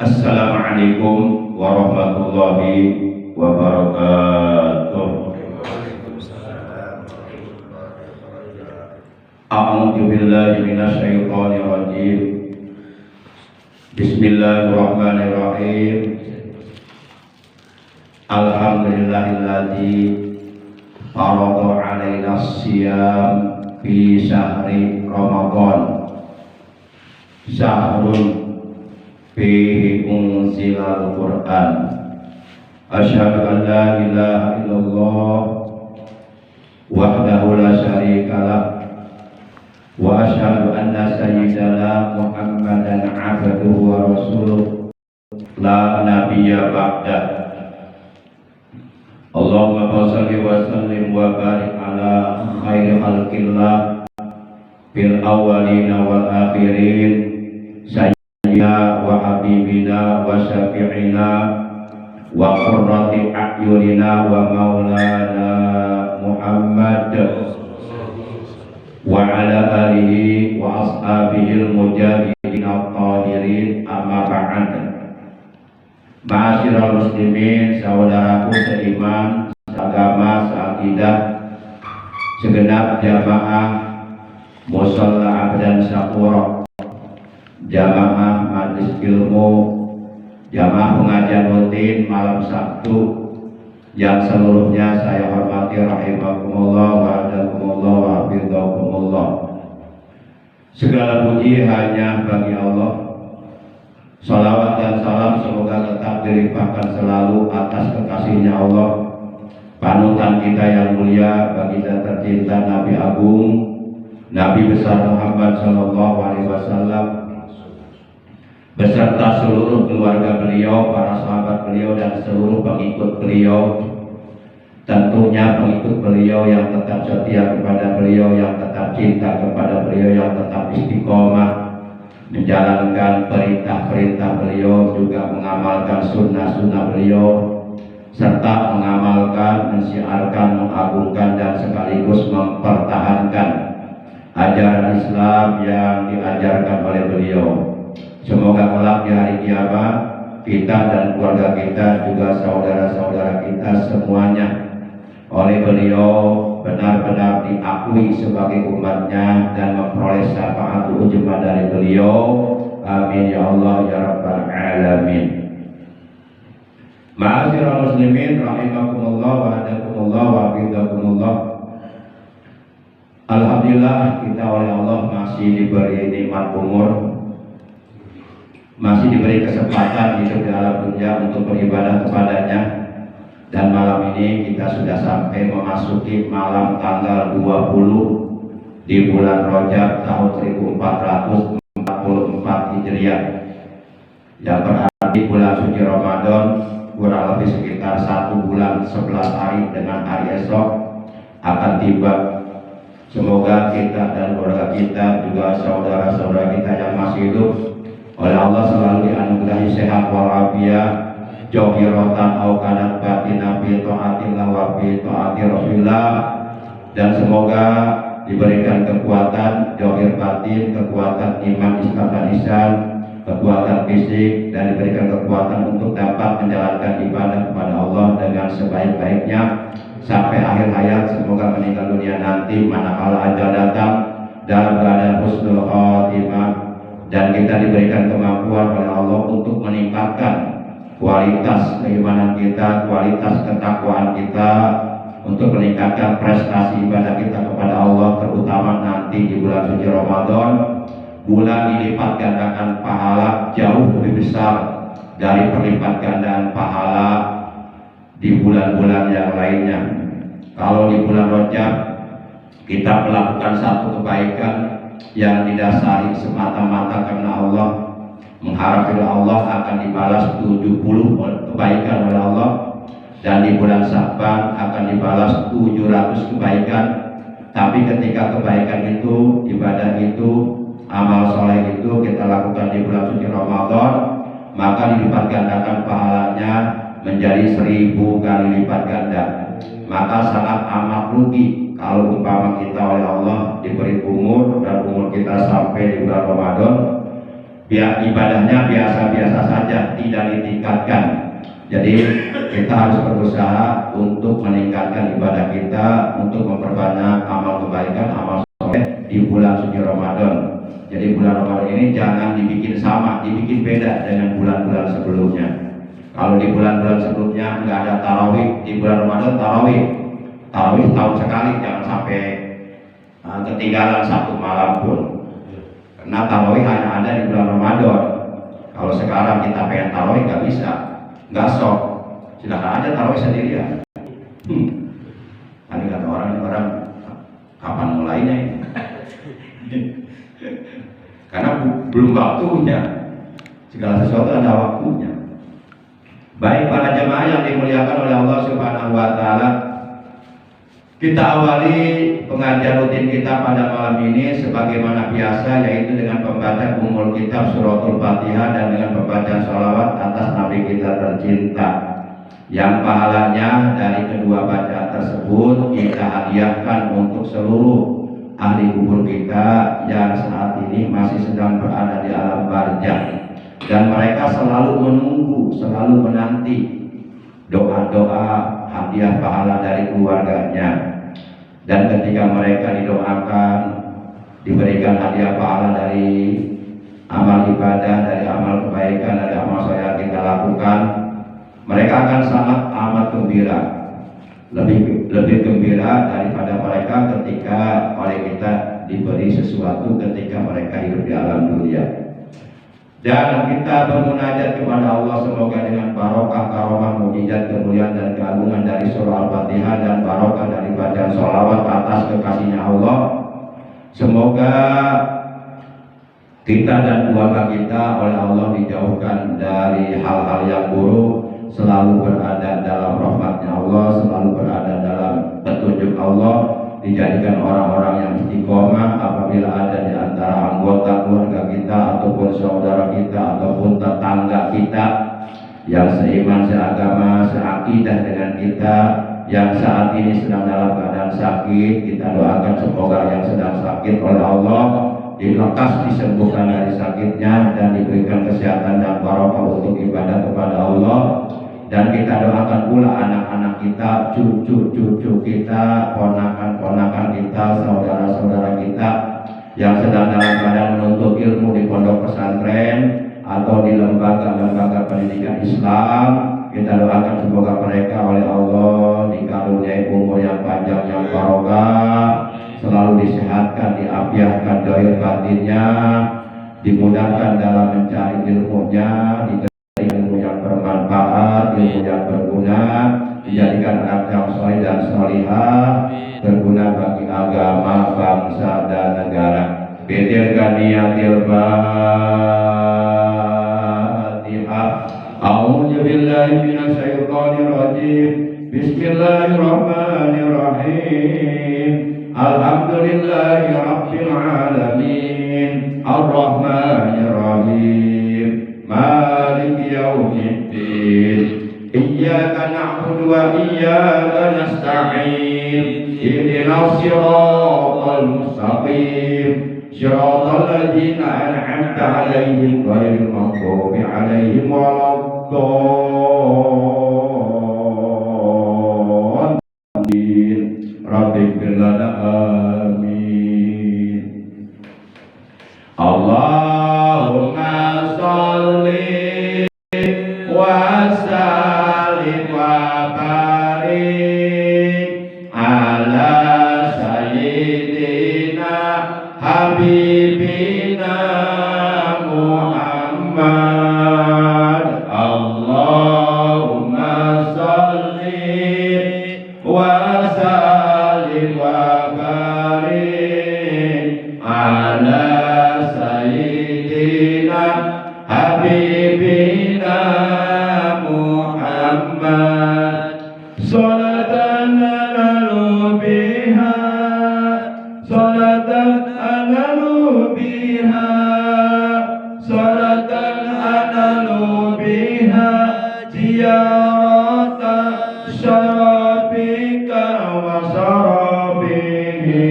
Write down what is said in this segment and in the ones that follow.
Assalamualaikum warahmatullahi wabarakatuh. A'udzu billahi minasyaitonir rajim. Bismillahirrahmanirrahim. Alhamdulillahilladzi farada 'alaina as-siyam fi syahri Ramadan. Syahrun fihi unzilal Qur'an. Asyhadu an la ilaha illallah wahdahu la syarikalah wa asyhadu anna sayyidana Muhammadan 'abduhu wa rasuluh la nabiyya ba'dah. Allahumma shalli wa sallim wa barik ala khairi khalqillah fil awwalina wal akhirin wa habibina wa syafi'ina wa qurrati a'yunina wa maulana Muhammad wa ala alihi wa ashabihi al-mujahidin al-tahirin, amma ba'd. Ma'asyiral muslimin, saudaraku seiman, seagama, seakidah, segenap jamaah musalla abdan syakura, jamaah majlis ilmu, jamaah pengajian rutin malam Sabtu yang seluruhnya saya hormati rahimakumullah wa adakumullah wa hafidhakumullah. Segala puji hanya bagi Allah. Salawat dan salam semoga tetap dilimpahkan selalu atas kekasihnya Allah, panutan kita yang mulia, baginda tercinta Nabi Agung, Nabi besar Muhammad sallallahu alaihi wasallam, beserta seluruh keluarga beliau, para sahabat beliau, dan seluruh pengikut beliau. Tentunya pengikut beliau yang tetap setia kepada beliau, yang tetap cinta kepada beliau, yang tetap istiqomah menjalankan perintah-perintah beliau, juga mengamalkan sunnah-sunnah beliau, serta mengamalkan, mensiarkan, mengagungkan, dan sekaligus mempertahankan ajaran Islam yang diajarkan oleh beliau. Semoga kelak di hari kiamat kita dan keluarga kita, juga saudara-saudara kita semuanya, oleh beliau benar-benar diakui sebagai umatnya dan memperoleh syafaat ujma dari beliau. Amin ya Allah ya rabbal alamin. Ma'asyiral muslimin rahimakumullah wa hadakumullah wa hafidhakumullah. Alhamdulillah, kita oleh Allah masih diberi nikmat umur, masih diberi kesempatan hidup di alam dunia untuk beribadah kepadanya. Dan malam ini kita sudah sampai memasuki malam tanggal 20 di bulan Rajab tahun 1444 Hijriah, yang berarti bulan suci Ramadan kurang lebih sekitar 1 bulan 11 hari dengan hari esok akan tiba. Semoga kita dan keluarga kita, juga saudara-saudara kita yang masih hidup, oleh Allah selalu dianugerahi sehat walafiat, jawhiratan au kanat batina fi ta'atillah wa fi ta'ati Rasulillah, dan semoga diberikan kekuatan jawhir batin, kekuatan iman, Islam dan ihsan, kekuatan fisik, dan diberikan kekuatan untuk dapat menjalankan ibadah kepada Allah dengan sebaik-baiknya sampai akhir hayat. Semoga meninggal dunia nanti manakala ajal datang dalam keadaan husnul khatimah, dan kita diberikan kemampuan oleh Allah untuk meningkatkan kualitas keimanan kita, kualitas ketakwaan kita, untuk meningkatkan prestasi ibadah kita kepada Allah, terutama nanti di bulan suci Ramadan, bulan dilipat gandakan pahala jauh lebih besar dari perlipat gandaan pahala di bulan-bulan yang lainnya. Kalau di bulan Rajab kita melakukan satu kebaikan yang didasari semata-mata karena Allah, mengharap Allah akan dibalas 70 kebaikan oleh Allah, dan di bulan Sya'ban akan dibalas 700 kebaikan. Tapi ketika kebaikan itu, ibadah itu, amal soleh itu kita lakukan di bulan suci Ramadan, maka dilipat gandakan pahalanya menjadi 1000 kali lipat ganda. Maka sangat amat rugi kalau umpama kita oleh Allah diberi umur, dan umur kita sampai di bulan Ramadan, biar ibadahnya biasa-biasa saja, Jadi kita harus berusaha untuk meningkatkan ibadah kita, untuk memperbanyak amal kebaikan, amal soleh di bulan suci Ramadan. Jadi bulan Ramadan ini jangan dibikin sama, dibikin beda dengan bulan-bulan sebelumnya. Kalau di bulan-bulan sebelumnya nggak ada tarawih, di bulan Ramadan tarawih tahun sekali, jangan sampai ketinggalan satu malam pun. Karena tarawih hanya ada di bulan Ramadan. Kalau sekarang kita pengen tarawih nggak bisa, nggak sok. Silakan aja tarawih sendirian. Ada kata orang kapan mulainya ini? Karena belum waktunya. Segala sesuatu ada waktunya. Baik para jemaah yang dimuliakan oleh Allah Subhanahu wa taala, kita awali pengajian rutin kita pada malam ini sebagaimana biasa, yaitu dengan pembacaan umul kitab suratul Fatihah dan dengan pembacaan sholawat atas Nabi kita tercinta, yang pahalanya dari kedua bacaan tersebut kita hadiahkan untuk seluruh ahli kubur kita yang saat ini masih sedang berada di alam barzakh, dan mereka selalu menunggu, selalu menanti doa-doa hadiah pahala dari keluarganya. Dan ketika mereka didoakan, diberikan hadiah pahala dari amal ibadah, dari amal kebaikan, dari amal soleh yang kita lakukan, mereka akan sangat amat gembira, lebih gembira daripada mereka ketika oleh kita diberi sesuatu ketika mereka hidup di alam dunia. Dan kita bermunajat kepada Allah semoga dengan barokah, karomah, mujizat, kemuliaan dan keagungan dari surah Al-Fatihah dan barokah dari bacaan sholawat atas kekasihnya Allah, semoga kita dan keluarga kita oleh Allah dijauhkan dari hal-hal yang buruk, selalu berada dalam rahmatnya Allah, selalu berada dalam petunjuk Allah, dijadikan orang-orang yang istiqomah apabila ada di antara anggota keluarga kita ataupun saudara kita ataupun tetangga kita yang seiman, seagama, seakidah dengan kita, yang saat ini sedang dalam keadaan sakit. Kita doakan semoga yang sedang sakit oleh Allah dilekas disembuhkan dari sakitnya dan diberikan kesehatan dan barokah untuk ibadah kepada Allah. Dan kita doakan pula anak-anak kita, cucu-cucu kita, ponakan-ponakan kita, saudara-saudara kita yang sedang dalam keadaan menuntut ilmu di pondok pesantren atau di lembaga-lembaga pendidikan Islam. Kita doakan semoga mereka oleh Allah dikaruniai umur yang panjang, yang barokah, selalu disehatkan, diafiatkan zahir batinnya, dimudahkan dalam mencari ilmunya, ilmu yang bermanfaat, ilmu yang berguna, dijadikan anak yang soleh dan solihah, berguna bagi agama, bangsa dan negara. Bidil kaniyatil Fatihah. A'udzu billahi minasy syaithanir rajim. Bismillahirrahmanirrahim. Alhamdulillahi rabbil alamin. Ar-Rahmanir Rahim. Maliki yaumiddin. Iyyaka na'budu wa iyyaka nasta'in. Ihdinas siratal mustaqim. Siratal ladzina an'amta 'alaihim ghairil maghdubi 'alaihim waladdallin. Rabbighfir lana amin. Allahumma sholli wa sallim wa barik ala sayyidina habibina Muhammad. Allahumma sholli wa sallim wa barik ala sayyidina habibina Muhammad. Salatan analu biha, salatan analu biha, salatan analu biha ziyarata syarabika wa sarabihi.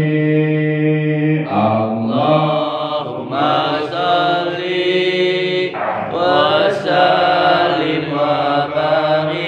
Allahumma salli wa sallim wa barik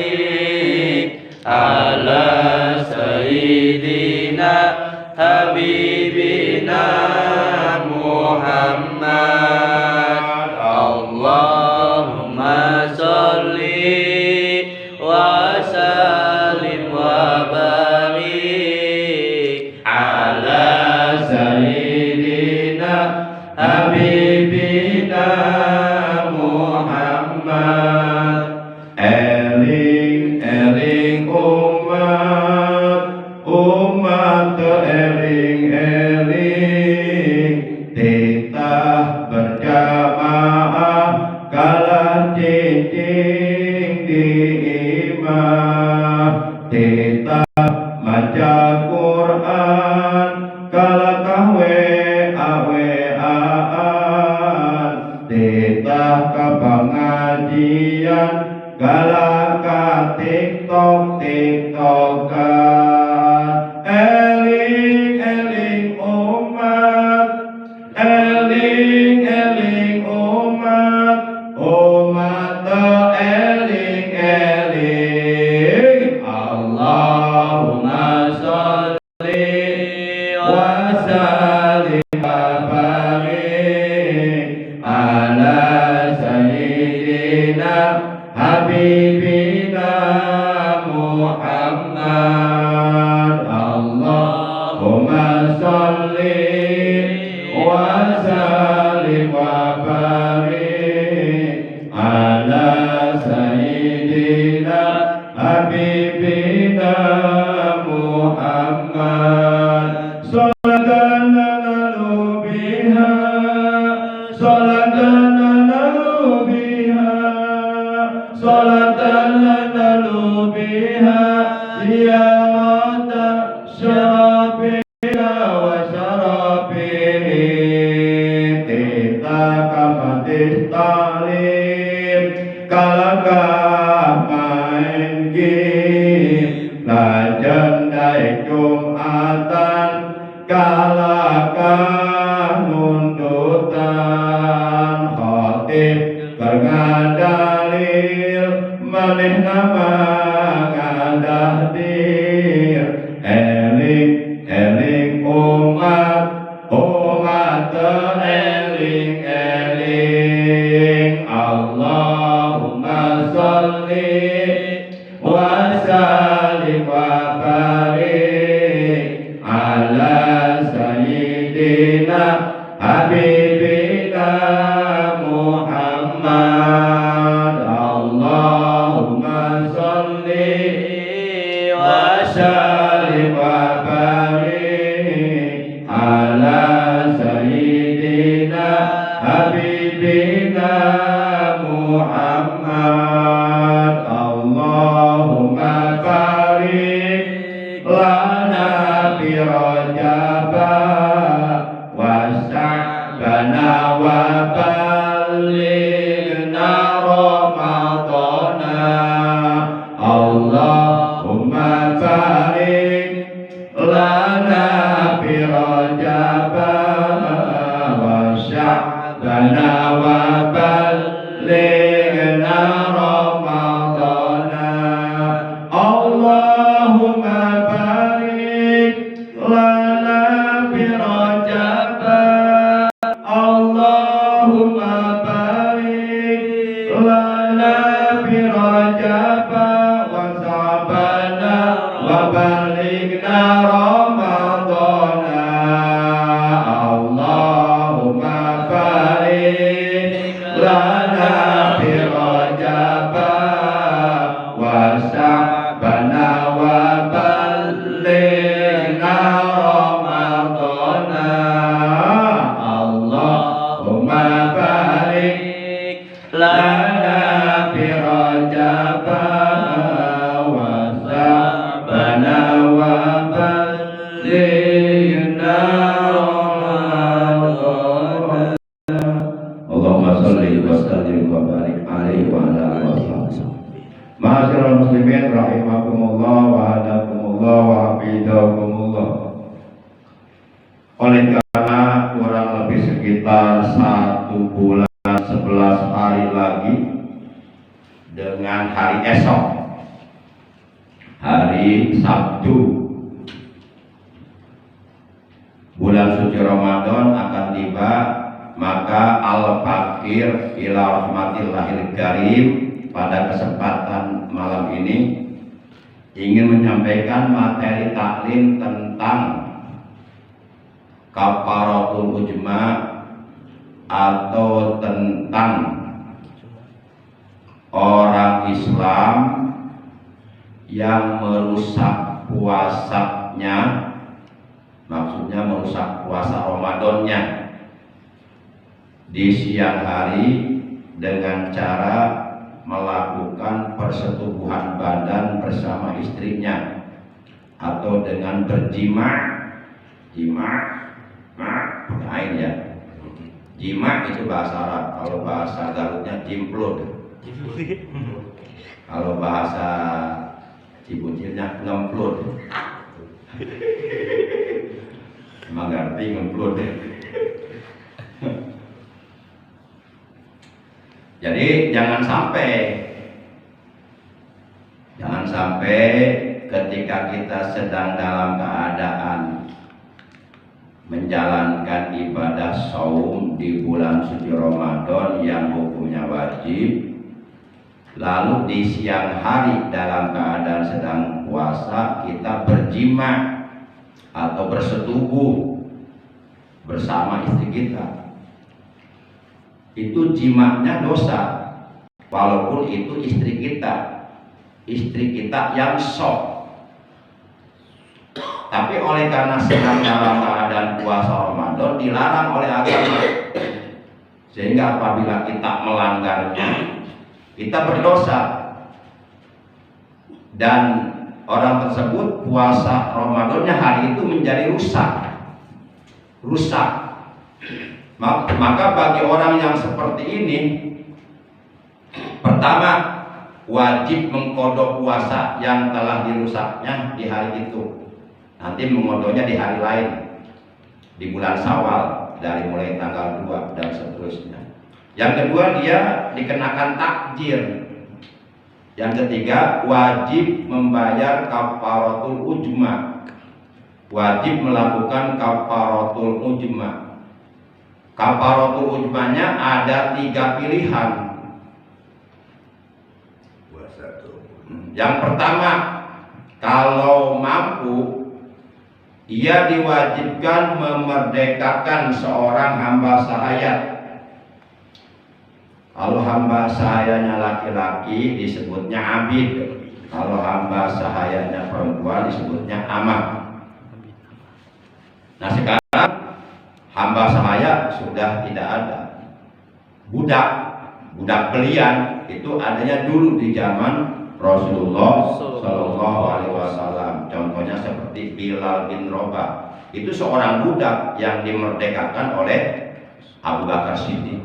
cicing di imah kita maca Quran kalakah weaan titah ka pengajian kalakah tiktokan eling eling umat eling umat eling Allahumma sholli wa sallim wa barik ala sayyidina habibina Muhammad Allahumma sholli wa sallim wa barik ala sayyidina habibina Muhammad salatan lalu biha salatan lalu biha salatan lalu biha ziyarata syarabina wa syarabihi tita kamatis talim kalakah main game lajan dai Jumatan kalakah nundutan khotib berngadalil maneh nama ngadah dir eling umat eling Allahumma sholli wa sallim wa barik ala sayyidina habibina Muhammad Allahumma sholli wa sallim wa barik ala sayyidina habibina Muhammad Allahumma barik lana fi Rajaba wa Sya'bana wa ballighna Ramadana Allahumma barik lana fi Rajaba wa Sya'bana wa ballighna Ramadana Allahumma barik lana fi Rajaba Allahumma barik lana fi Rajaba wa Sya'bana wa ballighna Ramadana Allahumma barik lana fi Rajaba wa Sya'bana wa ballighna Ramadana Allahumma barik lana fi Rajaba wa Sya'bana wa ballighna Ramadana Allahumma sholli wa sallim wa barik alaihi wa ala alihi wa sahbihi. Ma'asyiral muslimin rahimakumullah wa hadakumullah wa hafizakumullah. Oleh karena kurang lebih sekitar 1 bulan 11 hari lagi dengan hari esok hari Sabtu bulan suci Ramadan akan tiba, maka al-fakir ila rahmatillahil karim pada kesempatan malam ini ingin menyampaikan materi taklim tentang kafaratul ujma atau tentang orang Islam yang merusak puasanya, maksudnya merusak puasa Ramadannya di siang hari dengan cara melakukan persetubuhan badan bersama istrinya atau dengan berjima, pakai ya. Jima itu bahasa Arab, kalau bahasa Garutnya jimplod. Kalau bahasa Cibuncilnya ngemplod. Emang ngerti ngemplod. Jadi jangan sampai ketika kita sedang dalam keadaan menjalankan ibadah saum di bulan suci Ramadan yang hukumnya wajib, lalu di siang hari dalam keadaan sedang puasa kita berjima atau bersetubuh bersama istri kita. Itu jimatnya dosa, walaupun itu istri kita yang sok. Tapi oleh karena sedang dalam keadaan puasa Ramadan dilarang oleh agama, sehingga apabila kita melanggarnya kita berdosa, dan orang tersebut puasa Ramadannya hari itu menjadi rusak. Maka bagi orang yang seperti ini, pertama wajib mengkodok puasa yang telah dirusaknya di hari itu. Nanti mengodoknya di hari lain, di bulan Syawal, dari mulai tanggal 2 dan seterusnya. Yang kedua, dia dikenakan takjir. Yang ketiga, wajib membayar kafaratul ujma. Wajib melakukan kafaratul ujma. Kafaratul ujmanya ada 3 pilihan. Yang pertama, kalau mampu, ia diwajibkan memerdekakan seorang hamba sahaya. Kalau hamba sahayanya laki-laki disebutnya abid. Kalau hamba sahayanya perempuan disebutnya amah. Nah sekarang hamba sahaya sudah tidak ada. Budak belian itu adanya dulu di zaman Rasulullah Shallallahu Alaihi Wasallam. Contohnya seperti Bilal bin Rabah. Itu seorang budak yang dimerdekakan oleh Abu Bakar Siddiq.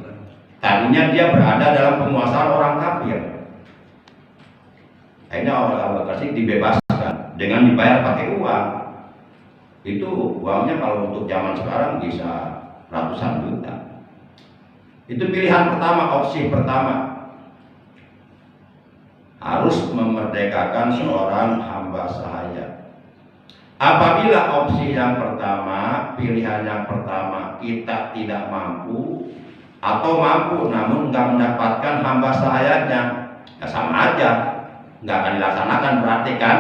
Tadinya dia berada dalam penguasaan orang kafir. Akhirnya Abu Bakar Siddiq dibebaskan dengan dibayar pakai uang. Itu uangnya kalau untuk zaman sekarang bisa ratusan juta. Itu pilihan pertama, opsi pertama. Harus memerdekakan seorang hamba sahaya. Apabila opsi yang pertama, pilihan yang pertama kita tidak mampu, atau mampu namun nggak mendapatkan hamba sahayanya, ya sama aja, nggak akan dilaksanakan berarti kan?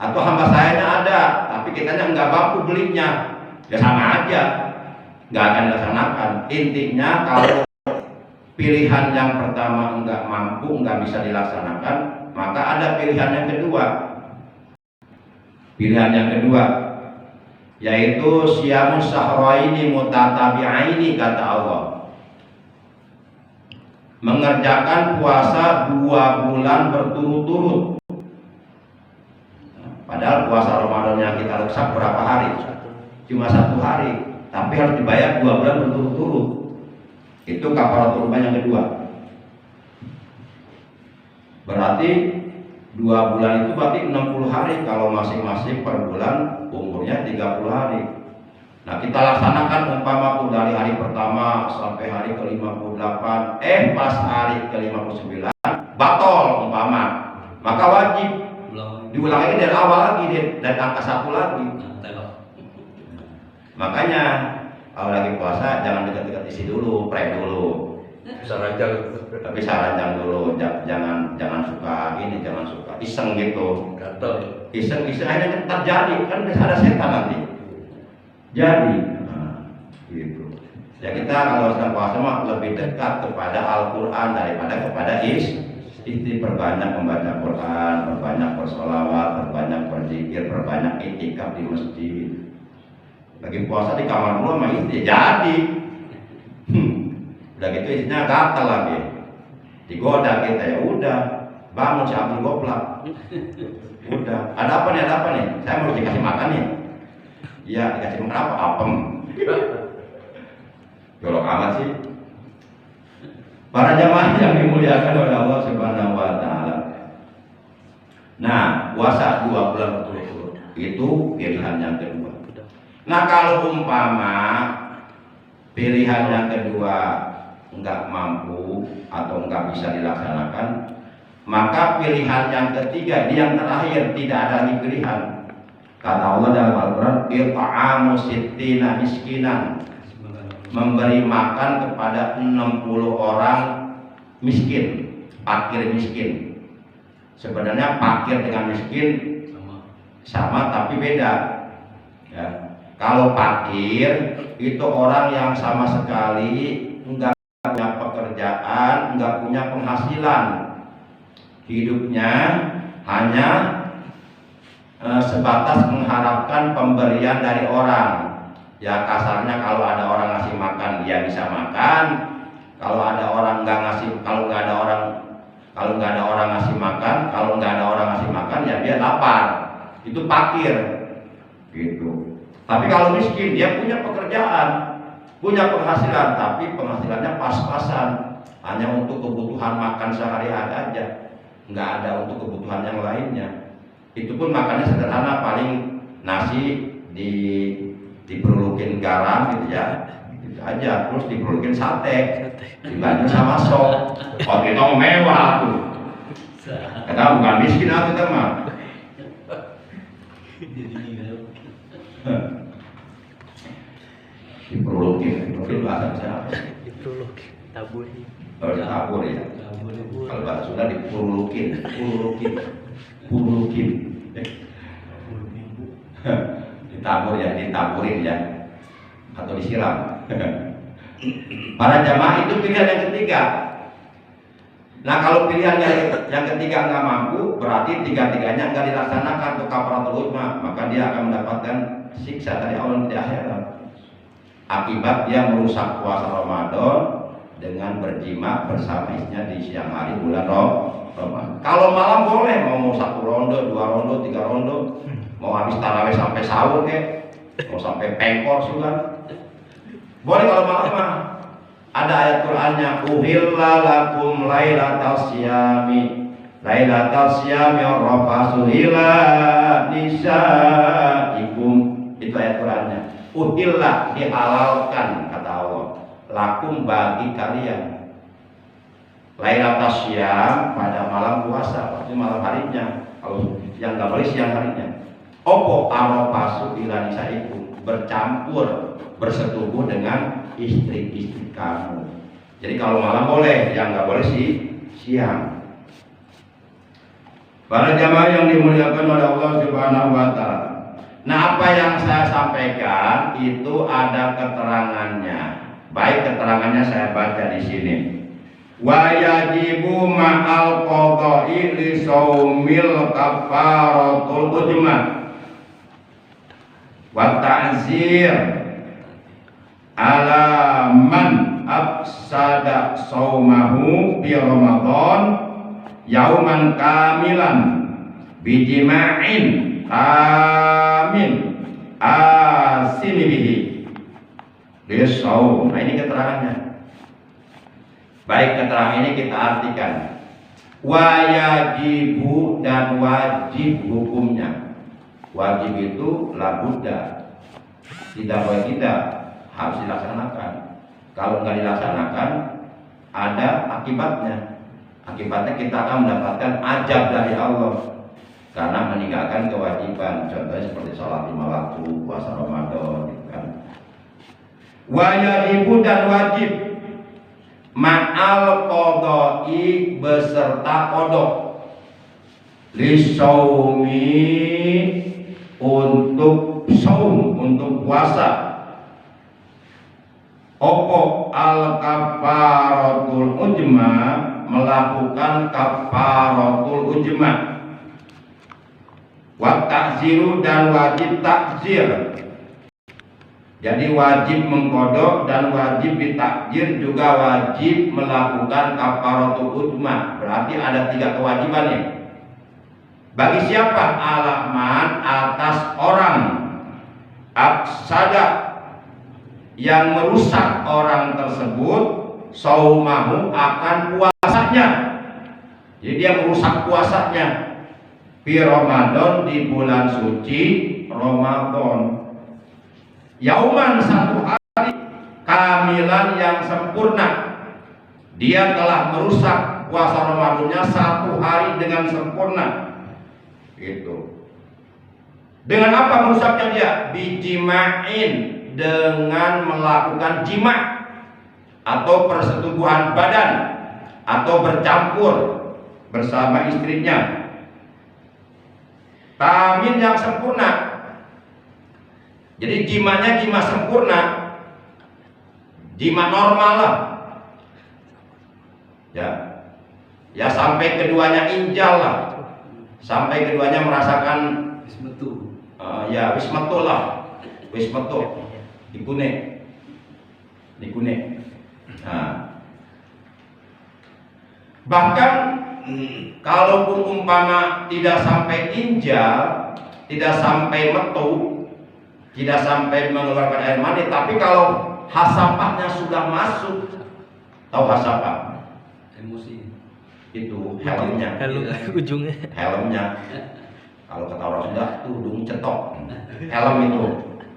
Atau hamba sahayanya ada, tapi kitanya nggak mampu belinya, ya sama aja, nggak akan dilaksanakan. Intinya kalau pilihan yang pertama enggak mampu, enggak bisa dilaksanakan, maka ada pilihan yang kedua. Pilihan yang kedua yaitu siyamus syahraini mutatabi'aini, kata Allah. Mengerjakan puasa 2 bulan berturut-turut. Padahal puasa Ramadan yang kita rusak berapa hari? Cuma 1 hari, tapi harus dibayar 2 bulan berturut-turut. Itu kafaratul ujma yang kedua. Berarti 2 bulan itu berarti 60 hari. Kalau masing-masing per bulan umurnya 30 hari. Nah kita laksanakan umpama tuh dari hari pertama sampai hari ke-58, pas hari ke-59 batal umpama, maka wajib diulang lagi dari awal lagi, dari angka 1 lagi. Makanya kalau lagi puasa jangan dekat-dekat isi dulu, pray dulu. Tapi saranjang dulu, jangan suka ini, jangan suka iseng gitu. Iseng akhirnya terjadi, kan ada setan nanti. Jadi, gitu. Ya kita kalau sedang puasa mah lebih dekat kepada Al-Quran daripada kepada istri. Perbanyak membaca Quran, perbanyak bersolawat, perbanyak berzikir, perbanyak iktikaf di masjid. Lagi puasa di kamar dulu sama istri, jadi Udah gitu istrinya gatal lagi, digoda kita, ya udah bangun si Abdul goblok. Udah, ada apa nih, saya mau dikasih makan nih. Iya, dikasih makan apa? Apem. Jorok amat sih. Para jamaah yang dimuliakan oleh Allah Subhanahu wa taala. Nah, puasa 2 bulan berturut-turut itu pilihan yang kedua. Nah, kalau umpama pilihan yang kedua enggak mampu atau enggak bisa dilaksanakan, maka pilihan yang ketiga, yang terakhir, tidak ada lagi pilihan. Kata Allah dalam Al-Quran, it'amu sittina miskinan, memberi makan kepada 60 orang miskin, fakir miskin. Sebenarnya fakir dengan miskin sama tapi beda. Ya. Kalau fakir itu orang yang sama sekali enggak punya pekerjaan, enggak punya penghasilan. Hidupnya hanya sebatas mengharapkan pemberian dari orang. Ya kasarnya kalau ada orang ngasih makan dia bisa makan. Kalau ada orang nggak ngasih, kalau nggak ada orang ngasih makan, ya dia lapar. Itu fakir, gitu. Tapi kalau miskin dia punya pekerjaan, punya penghasilan, tapi penghasilannya pas-pasan, hanya untuk kebutuhan makan sehari-hari aja. Nggak ada untuk kebutuhan yang lainnya. Itu pun makannya sederhana, paling nasi diperlukan garam gitu ya, gitu aja, terus diperlukan sate, dibantu sama sop. Oh kita mewah tuh, kita bukan miskin aku teman. Diperlukan bahasa siapa? Diperlukan, tabur. Oh, tabur ya. Kalau bahasa Sunda dipurulukin. Ditabur ya, ditaburin ya, atau disiram. Para jamaah itu pilihan yang ketiga. Nah kalau pilihan yang ketiga nggak mampu, berarti tiga-tiganya nggak dilaksanakan untuk kafaratul uzma, maka dia akan mendapatkan siksa dari Allah di akhirat. Akibat dia merusak puasa Ramadan dengan berjima bersama istrinya di siang hari bulan Ramadan. Kalau malam boleh, mau 1 ronde, 2 ronde, 3 ronde, mau habis tarawih sampai sahur mau sampai pengkor juga boleh. Kalau malam mah ada ayat Qur'annya, uhilla lakum lailatal siyami rafasu ila nisaikum. Itu ayat Qur'annya. Uhilla, dihalalkan kata Allah, lakum bagi kalian, lailatul syam, pada malam puasa, pasti malam harinya. Kalau yang nggak boleh siang harinya. Opo arafasu ila nisaikum, bercampur, bersetubuh dengan istri-istri kamu. Jadi kalau malam boleh, yang nggak boleh siang. Para jamaah yang dimuliakan oleh Allah Subhanahu wa taala. Nah, apa yang saya sampaikan itu ada keterangannya. Baik, keterangannya saya baca di sini. Wa yajibu ma'al qada'i li shaumil kafaratul uzma wa ta'zir ala man afsada shaumahu fi Ramadan yauman kamilan bijima'in amin asini bihi lisaum. Nah ini keterangannya. Baik, keterangan ini kita artikan. Wajibu dan wajib hukumnya. Wajib itu labudda, tidak boleh tidak, harus dilaksanakan. Kalau nggak dilaksanakan ada akibatnya. Akibatnya kita akan mendapatkan azab dari Allah karena meninggalkan kewajiban. Contohnya seperti sholat 5 waktu, puasa Ramadan, gitu kan. Wajibu dan wajib ma'al qada'i, beserta qada, lisaumi, untuk saum, untuk puasa. Opo al kafaratul ujma, melakukan kafaratul ujma. Wa ta'ziru, dan wajib takzir. Jadi wajib mengkodok dan wajib ditakjir, juga wajib melakukan kafaratul utma. Berarti ada 3 kewajiban nih. Bagi siapa? Alaman atas orang afsada yang merusak orang tersebut saumahu akan puasanya. Jadi dia merusak puasanya di Ramadan, di bulan suci Ramadan. Yauman, 1 hari kamilan yang sempurna. Dia telah merusak puasa Ramadannya 1 hari dengan sempurna. Gitu. Dengan apa merusaknya dia? Bijima'in, dengan melakukan jima atau persetubuhan badan atau bercampur bersama istrinya. Tamin yang sempurna. Jadi jimanya jima sempurna, jima normal lah. Ya sampai keduanya injal lah, sampai keduanya merasakan Wismetu. Ya wis metu lah, wis metu, dikune. Nah, bahkan kalaupun umpama tidak sampai injal, tidak sampai metu, tidak sampai mengeluarkan air mani, tapi kalau hasapahnya sudah masuk, tahu hasapah? Emosi. Itu helmnya. Ujungnya. Helmnya. Kalau kata orang Sunda, tudung cetok. Helm itu,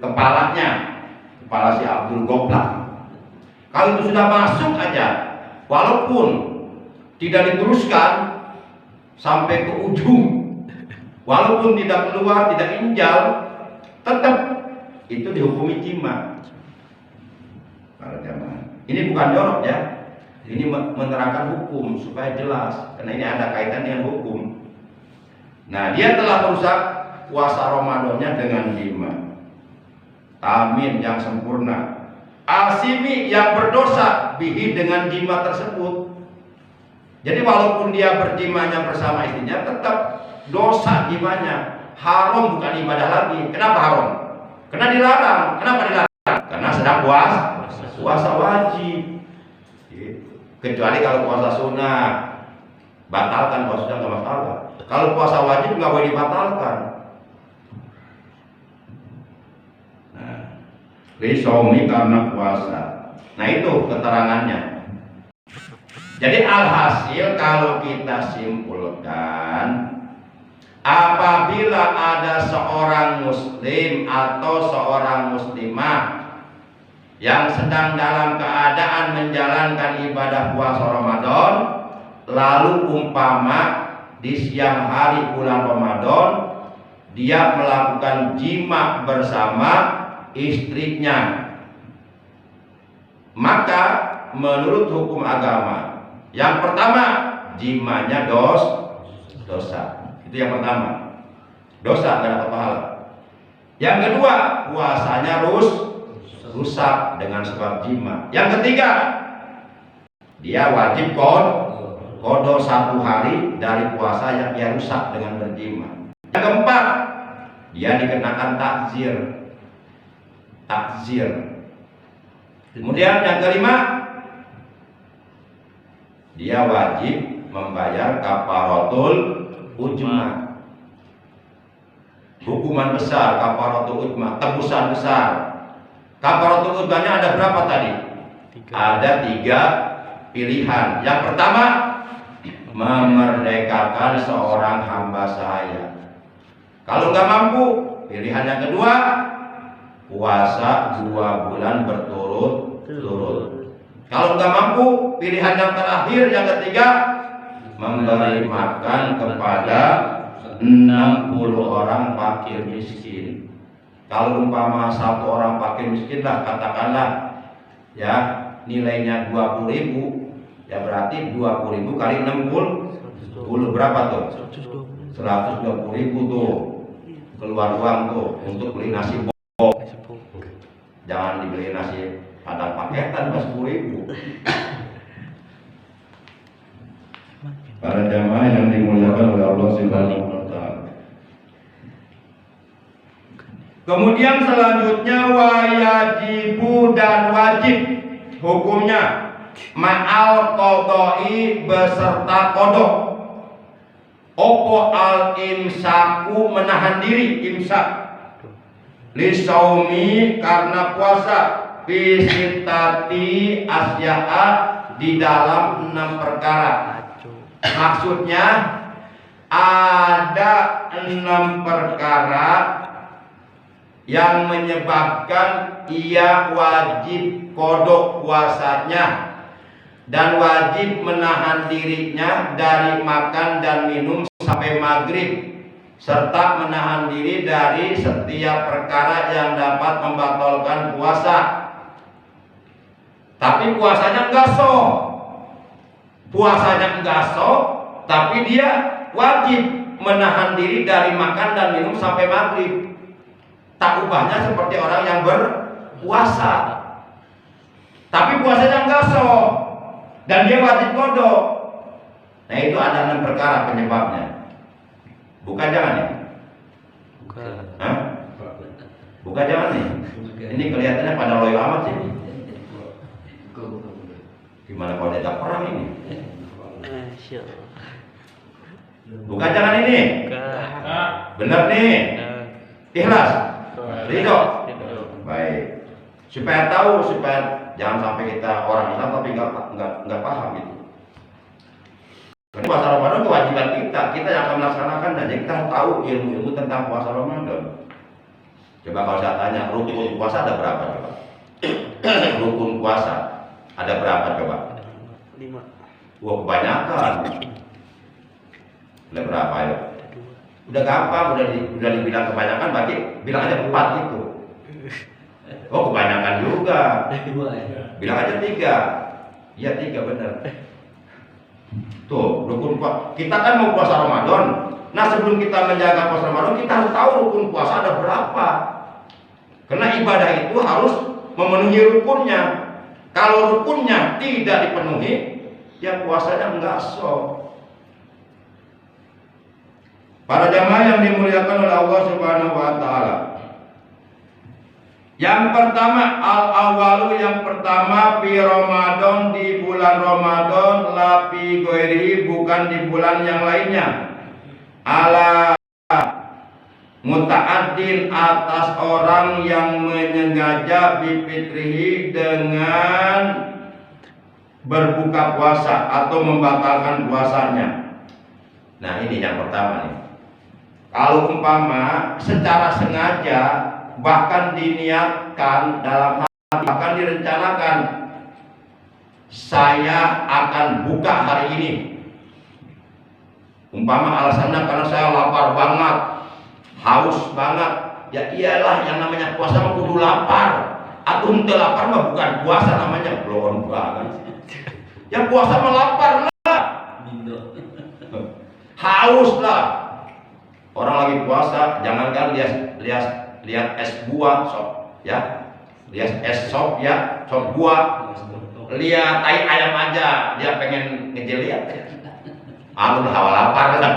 kepalanya, kepala si Abdul Goblak. Kalau itu sudah masuk aja, walaupun tidak diteruskan sampai ke ujung, walaupun tidak keluar, tidak injal, tetap itu dihukumi jima. Para jamaah, ini bukan jorok ya, ini menerangkan hukum supaya jelas, karena ini ada kaitan dengan hukum. Nah, dia telah merusak puasa Ramadannya dengan jima. Tamin yang sempurna. Asimi yang berdosa bihi dengan jima tersebut. Jadi walaupun dia berjimanya bersama istrinya, tetap dosa jimanya. Haram, bukan ibadah lagi. Kenapa haram? Karena dilarang. Kenapa dilarang? Karena sedang puasa wajib. Kecuali kalau puasa sunnah, batalkan puasa sunnah, nggak masalah. Kalau puasa wajib nggak boleh dibatalkan. Nah, risomi karena puasa. Nah itu keterangannya. Jadi alhasil kalau kita simpulkan, apabila ada seorang muslim atau seorang muslimah yang sedang dalam keadaan menjalankan ibadah puasa Ramadan, lalu umpama di siang hari bulan Ramadan dia melakukan jima bersama istrinya, maka menurut hukum agama, yang pertama jimanya dosa. Itu yang pertama, dosa, tidak ada pahala. Yang kedua, puasanya rusak dengan sebab jima. Yang ketiga, dia wajib kodok 1 hari dari puasa yang dia rusak dengan berjima. Yang keempat, dia dikenakan takzir. Kemudian yang kelima, dia wajib membayar kafaratul ujma. Hukuman besar kafaratul ujma, tebusan besar. Kafaratul ujmanya ada berapa tadi? Ada 3 pilihan. Yang pertama, memerdekakan seorang hamba sahaya. Kalau nggak mampu, pilihan yang kedua, puasa 2 bulan berturut-turut. Kalau nggak mampu, pilihan yang terakhir, yang ketiga, memberi makan kepada 60 orang fakir miskin. Kalau umpama 1 orang fakir miskin lah, katakanlah ya nilainya 20.000, ya berarti 20.000 kali 60 berapa tuh? 120.000 tuh keluar uang tuh untuk beli nasi bok. Jangan dibeli nasi padang paketan 10.000. Para jamaah yang dimuliakan oleh Allah Subhanahu wa taala. Kemudian selanjutnya wajibu dan wajib hukumnya ma'al qodoi beserta kodok. Opo al imsaku menahan diri, imsak lisaumi karena puasa, fisitati asya'a di dalam 6 perkara. Maksudnya ada 6 perkara yang menyebabkan ia wajib kodok puasanya dan wajib menahan dirinya dari makan dan minum sampai maghrib, serta menahan diri dari setiap perkara yang dapat membatalkan puasa. Tapi puasanya enggak sah. Puasanya enggak sah, tapi dia wajib menahan diri dari makan dan minum sampai maghrib. Tak ubahnya seperti orang yang berpuasa. Tapi puasanya enggak sah dan dia wajib kodok. Nah itu ada 6 perkara penyebabnya. Bukan jangan ya? Hah? Bukan jangan nih. Ini kelihatannya pada loyo amat sih. Gimana kalau dia perang ini? Bukan jangan ini. Benar nih. Ikhlas. Ridho. Baik. Supaya tahu, supaya jangan sampai kita orang Islam tapi nggak paham gitu. Karena puasa Ramadan kewajiban kita yang akan melaksanakan dan kita tahu ilmu-ilmu tentang puasa Ramadan. Coba kalau saya tanya, rukun puasa ada berapa coba? Rukun puasa ada berapa coba? 5. Wah kebanyakan. Ada berapa ya? Udah gampang, udah dibilang kebanyakan, berarti bilang aja 4 itu. Oh kebanyakan juga. Bilang aja 3. Iya 3 benar. Tuh, rukun puasa. Kita kan mau puasa Ramadan. Nah, sebelum kita menjaga puasa Ramadan, kita harus tahu rukun puasa ada berapa. Karena ibadah itu harus memenuhi rukunnya. Kalau rukunnya tidak dipenuhi, ya puasanya enggak sah. Para jamaah yang dimuliakan oleh Allah Subhanahu wa taala. Yang pertama al-awalu, yang pertama fi Ramadan, di bulan Ramadan, la fi ghairihi, bukan di bulan yang lainnya. Ala muta'addin, atas orang yang menyengaja bifitrihi dengan berbuka puasa atau membatalkan puasanya. Nah, ini yang pertama nih. Kalau umpama secara sengaja bahkan diniatkan dalam hati, bahkan direncanakan, saya akan buka hari ini. Umpama alasannya karena saya lapar banget, haus banget. Ya iyalah, yang namanya puasa mah kudu lapar. Atau henteu lapar mah bukan puasa namanya, belum banget. Ya puasa mah lapar lah. Haus lah. Orang lagi puasa, jangankan lihat es buah, sop ya, lihat es sop ya, sop buah, lihat tai ayam aja dia pengen ngejeliat. Alun hawa lapar kan.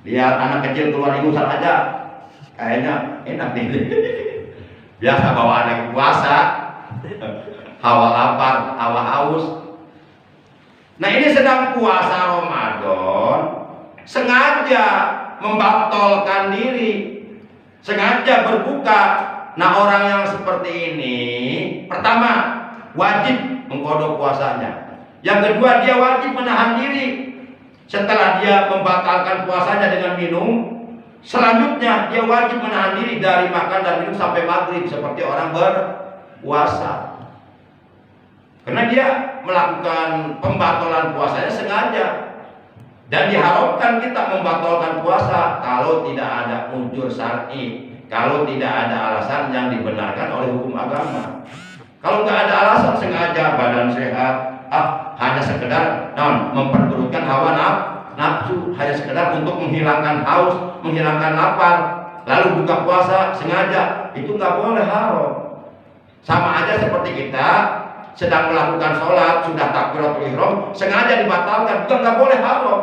Lihat anak kecil keluar ingusan aja, kayaknya enak nih. Biasa bawa anak puasa, hawa lapar, hawa haus. Nah ini sedang puasa Ramadan, sengaja membatalkan diri, sengaja berbuka. Nah orang yang seperti ini, pertama wajib mengkodok puasanya. Yang kedua dia wajib menahan diri. Setelah dia membatalkan puasanya dengan minum, selanjutnya dia wajib menahan diri dari makan dan minum sampai maghrib seperti orang berpuasa. Karena dia melakukan pembatalan puasanya sengaja. Dan diharapkan kita membatalkan puasa kalau tidak ada unsur syar'i, kalau tidak ada alasan yang dibenarkan oleh hukum agama. Kalau nggak ada alasan, sengaja badan sehat, hanya sekedar memperturutkan hawa nafsu, hanya sekedar untuk menghilangkan haus, menghilangkan lapar, lalu buka puasa sengaja, itu nggak boleh, haram. Sama aja seperti kita sedang melakukan sholat, sudah takbiratul ihram, sengaja dibatalkan, juga nggak boleh, haram.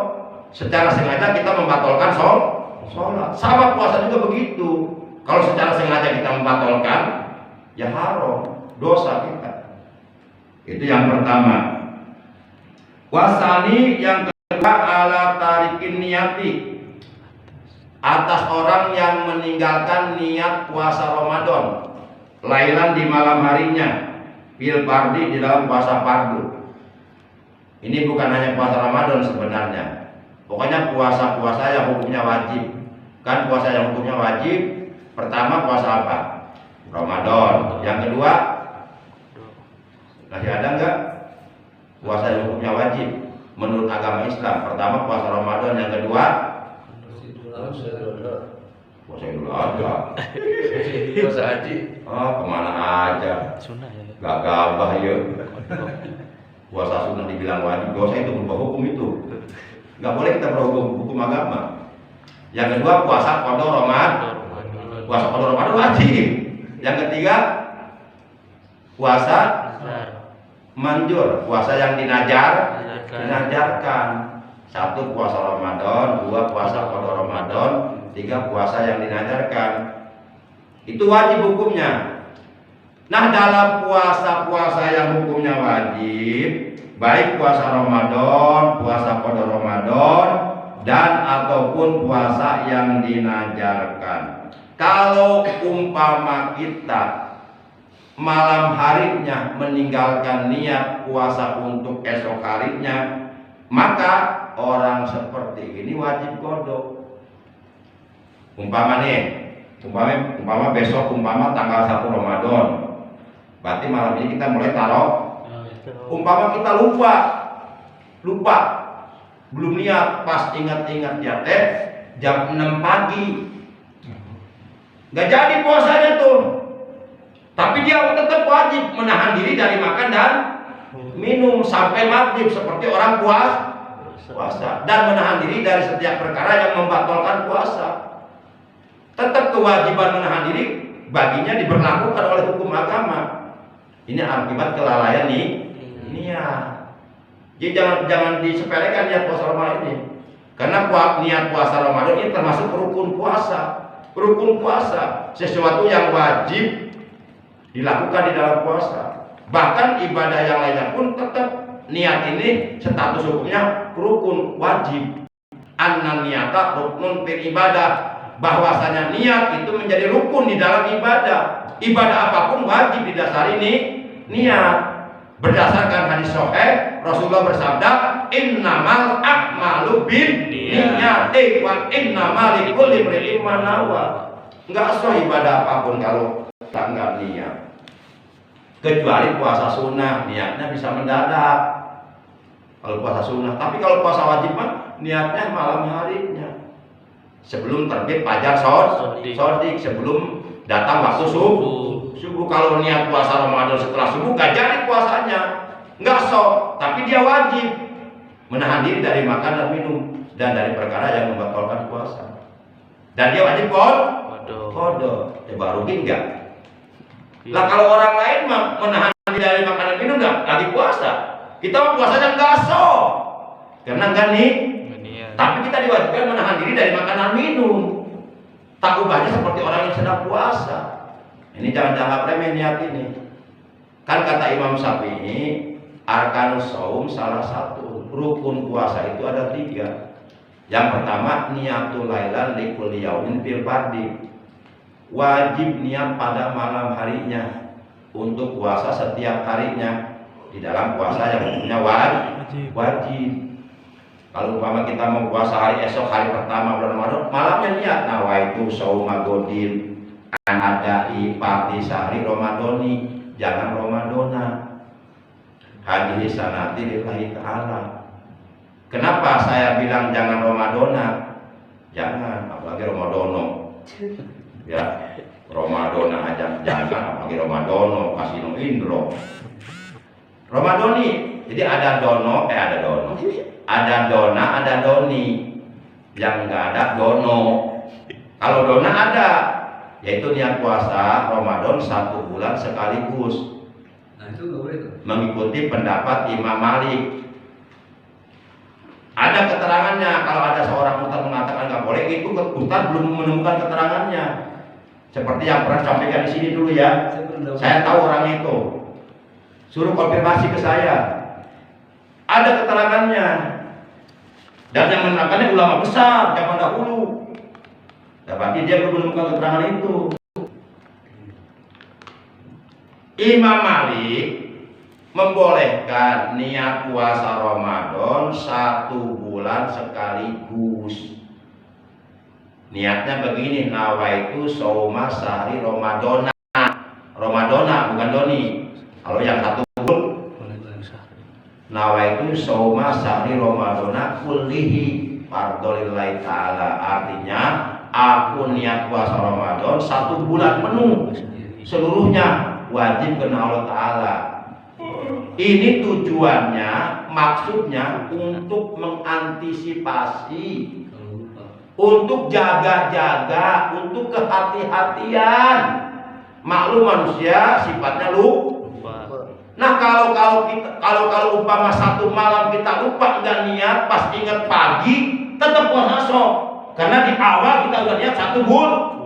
Secara sengaja kita membatalkan sholat. Sama puasa juga begitu. Kalau secara sengaja kita membatalkan, ya haram, dosa kita. Itu yang pertama. Wasani yang kedua ala tarikin niyati, atas orang yang meninggalkan niat puasa Ramadan lailan di malam harinya, fil fardi di dalam puasa fardu. Ini bukan hanya puasa Ramadan sebenarnya. Pokoknya puasa-puasa yang hukumnya wajib. Kan puasa yang hukumnya wajib, pertama puasa apa? Ramadan. Yang kedua, masih ada enggak? Puasa yang hukumnya wajib menurut agama Islam. Pertama puasa Ramadan, yang kedua puasa Idul Adha. Puasa haji. Kemana aja? Sunnah ya. Gak gabah ya. Puasa sunnah dibilang wajib, dosa itu berubah hukum itu. Gak boleh kita berhukum hukum agama. Yang kedua puasa qada Ramadan. Puasa qada Ramadan wajib. Yang ketiga puasa manjur, puasa yang dinajarkan. Satu puasa Ramadan, dua puasa qada Ramadan, tiga puasa yang dinajarkan. Itu wajib hukumnya. Nah, dalam puasa-puasa yang hukumnya wajib, baik puasa Ramadan, puasa qada Ramadan, dan ataupun puasa yang dinajarkan. Kalau umpama kita malam harinya meninggalkan niat puasa untuk esok harinya, maka orang seperti ini wajib qada. Umpama besok tanggal 1 Ramadan. Berarti malam ini kita mulai taruh. Umpama kita lupa belum niat, pas ingat-ingat ya jam 6 pagi nggak jadi puasanya tuh, tapi dia tetap wajib menahan diri dari makan dan minum sampai maghrib seperti orang puasa, dan menahan diri dari setiap perkara yang membatalkan puasa. Tetap kewajiban menahan diri baginya diberlakukan oleh hukum agama. Ini akibat kelalaian niat. Jadi jangan disepelekan niat puasa Ramadan ini. Karena niat puasa Ramadan ini termasuk rukun puasa. Rukun puasa, sesuatu yang wajib dilakukan di dalam puasa. Bahkan ibadah yang lainnya pun tetap niat ini status hukumnya rukun wajib. Anna niyata ruknun fil ibadah. Bahwasanya niat itu menjadi rukun di dalam ibadah. Ibadah apapun wajib didasari niat. Berdasarkan hadis sahih, Rasulullah bersabda, "Innamal a'malu binniyati wa innamal likulli imrin ma nawa." Enggak sah ibadah apapun kalau enggak niat. Kecuali puasa sunnah, niatnya bisa mendadak. Kalau puasa sunnah, tapi kalau puasa wajib mah niatnya malam harinya. Sebelum terbit fajar sodik, sebelum datang waktu subuh. Kalau niat puasa Ramadan setelah subuh gak jadi puasanya, nggak sah, tapi dia wajib menahan diri dari makan dan minum dan dari perkara yang membatalkan puasa. Dan dia wajib qada. Baru rugi nggak? Lah kalau orang lain menahan diri dari makan dan minum nggak lagi puasa, kita mah puasanya nggak sah karena nggak nih. Tapi kita diwajibkan menahan diri dari makan dan minum. Tak ubahnya seperti orang yang sedang puasa. Ini jangan dianggap remeh niat ini. Kan kata Imam Syafi'i, arkanus shaum salah satu, rukun puasa itu ada 3. Yang pertama niatul lailan likulli yaumin fil fardi. Wajib niat pada malam harinya untuk puasa setiap harinya di dalam puasa yang punya wajib. Kalau umpama kita mau puasa hari esok, hari pertama bulan Ramadan, malamnya niat nawaitu shauma godin an adai parti sahri Ramadoni, jangan Ramadona. Hadis sanati lillahi ta'ala. Kenapa saya bilang jangan Ramadona? Jangan, apalagi Ramadono. Ya, Ramadona aja jangan, apalagi Ramadono, kasino indro. Ramadoni. Jadi ada dono, ada dona, ada doni. Yang enggak ada dono. Kalau dona ada, yaitu niat puasa Ramadan 1 bulan sekaligus. Nah itu nggak boleh tuh. Mengikuti pendapat Imam Malik. Ada keterangannya. Kalau ada seorang ustaz mengatakan nggak boleh, itu ustaz belum menemukan keterangannya. Seperti yang pernah sampaikan di sini dulu ya. Saya tahu orang itu. Suruh konfirmasi ke saya. Ada keterangannya. Dan yang menerangkannya ulama besar zaman dahulu. Berarti dia belum menemukan keterangan itu. Imam Malik membolehkan niat puasa Ramadan 1 bulan sekaligus. Niatnya begini, nawaitu shauma sahri Ramadana. Ramadana bukan doni. Kalau yang 1 bulan nawaitu shauma sahri Ramadana kullihi fardholillahi ta'ala. Artinya aku niat puasa Ramadan 1 bulan penuh, seluruhnya wajib karena Allah Ta'ala. Ini tujuannya, maksudnya untuk mengantisipasi, untuk jaga-jaga, untuk kehati-hatian. Maklum manusia sifatnya lupa. Nah kalau umpama 1 malam kita lupa nggak niat, pas ingat pagi tetap puasa sok. Karena di awal kita udah niat 1 bulan.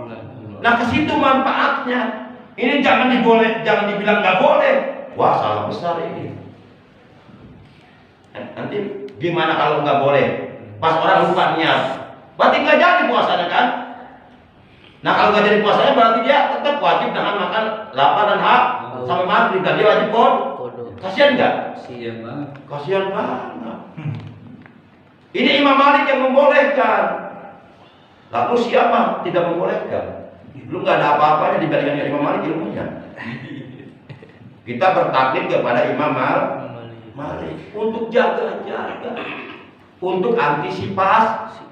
Nah ke situ manfaatnya. Ini jangan dibilang nggak boleh. Wah salah besar ini. Nanti gimana kalau nggak boleh? Pas orang lupa niat, berarti nggak jadi puasanya kan? Nah kalau nggak jadi puasanya berarti dia tetap wajib nahan makan lapar dan hak sampai maghrib, dan dia wajib kodok. Kasihan nggak? Kasihan banget. Kasihan banget. Ini Imam Malik yang membolehkan. Lalu siapa tidak membolehkan? Belum nggak ada apa-apanya dibandingkan Imam Malik ilmunya. Kita bertaklid kepada Imam Malik untuk jaga-jaga, untuk antisipasi.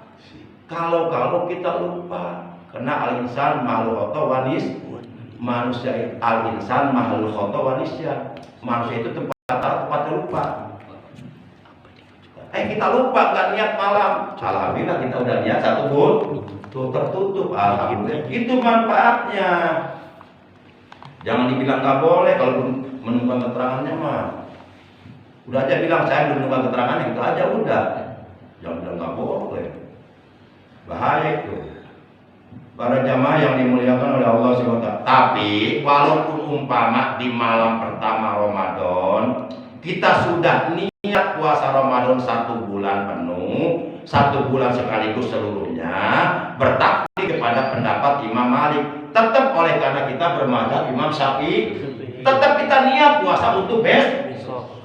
Kalau kita lupa, karena al-insan makhluk khata wanis, manusia al-insan makhluk khata wanisya. Manusia itu tempat lupa. Kita lupa nggak niat malam. Alhamdulillah kita udah niat 1 bulan. Tuh tertutup, alhamdulillah. Itu manfaatnya. Jangan dibilang nggak boleh kalau menemukan keterangannya mah. Udah aja bilang saya belum menemukan keterangannya, itu aja udah. Jangan bilang nggak boleh. Bahaya itu. Para jamaah yang dimuliakan oleh Allah SWT. Tapi walaupun umpama di malam pertama Ramadan kita sudah niat puasa Ramadan 1 bulan penuh, 1 bulan sekaligus seluruhnya, bertakdir kepada pendapat Imam Malik. Tetap oleh karena kita bermadzhab Imam Syafi'i, tetap kita niat puasa untuk besok.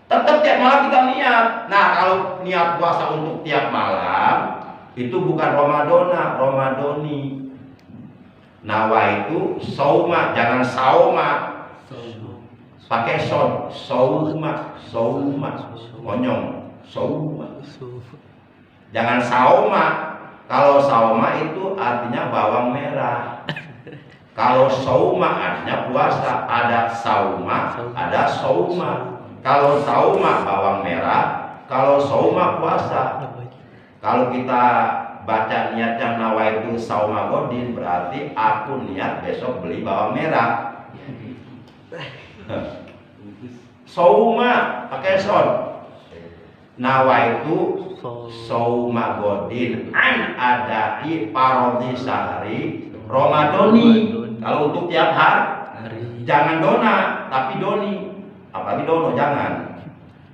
Tetap tiap malam kita niat. Nah kalau niat puasa untuk tiap malam itu bukan Ramadana, Ramadoni. Nawaitu sauma, jangan sauma. Pakai sauma, monyong, sauma. Jangan sauma. Kalau sauma itu artinya bawang merah. Kalau sauma artinya puasa. Ada sauma, ada sauma. Kalau sauma bawang merah, kalau sauma puasa. Kalau kita baca niatnya nawaitu sauma godin, berarti aku niat besok beli bawang merah. Sauma pakai son. Nawaitu sauma godin an adai parodhi sahri Ramadoni. Kalau untuk tiap hari, jangan dona tapi doni. Apalagi dono jangan.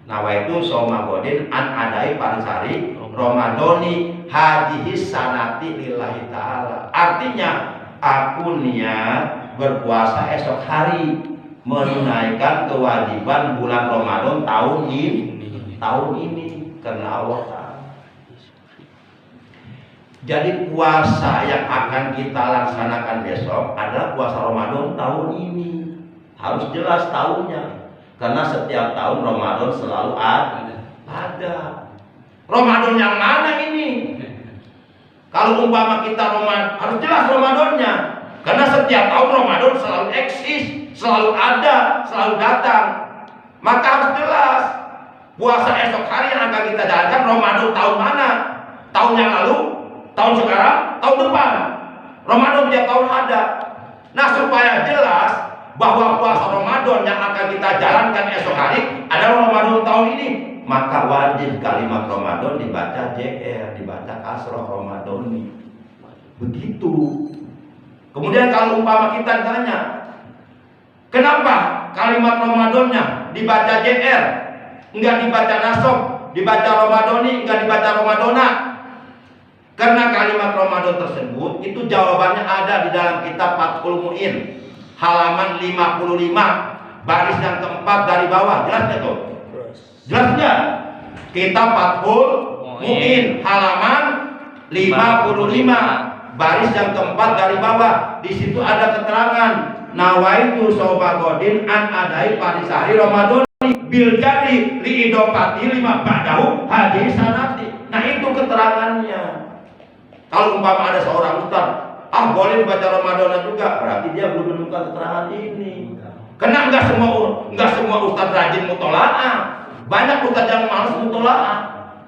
Nawaitu sauma godin an adai parodhi sahri Ramadoni hadhihi sanati lillahi ta'ala. Artinya aku niat berpuasa esok hari, menunaikan kewajiban bulan Ramadan tahun ini karena Allah Ta'ala. Jadi puasa yang akan kita laksanakan besok adalah puasa Ramadan tahun ini. Harus jelas tahunnya, karena setiap tahun Ramadan selalu ada. Ramadan yang mana ini? Kalau umpama kita Ramadan, harus jelas Ramadannya, karena setiap tahun Ramadan selalu eksis, selalu ada, selalu datang. Maka harus jelas puasa esok hari yang akan kita jalankan Ramadan tahun mana? Tahun yang lalu, tahun sekarang, tahun depan. Ramadan tiap tahun ada. Nah supaya jelas bahwa puasa Ramadan yang akan kita jalankan esok hari adalah Ramadan tahun ini, maka wajib kalimat Ramadan dibaca JR, dibaca kasroh Ramadoni. Begitu. Kemudian kalau umpama kita tanya, kenapa kalimat Ramadannya dibaca JR, enggak dibaca Nasab, dibaca Ramadhani, enggak dibaca Ramadona? Karena kalimat Ramadan tersebut itu jawabannya ada di dalam kitab Fathul Mu'in halaman 55 baris yang keempat dari bawah. Jelas nggak tuh? Jelas nggak? Kitab Fathul Mu'in halaman 55 baris yang keempat dari bawah. Di situ ada keterangan nawaitu sobagodin an adai parisari Ramadan bil jadi liidopati lima ba'dahu hadis sanati. Nah itu keterangannya. Kalau umpama ada seorang ustaz, boleh dibaca Ramadan juga, berarti dia belum menemukan keterangan ini. Karena enggak semua ustaz rajin mutolaah. Banyak ustaz yang malas mutolaah.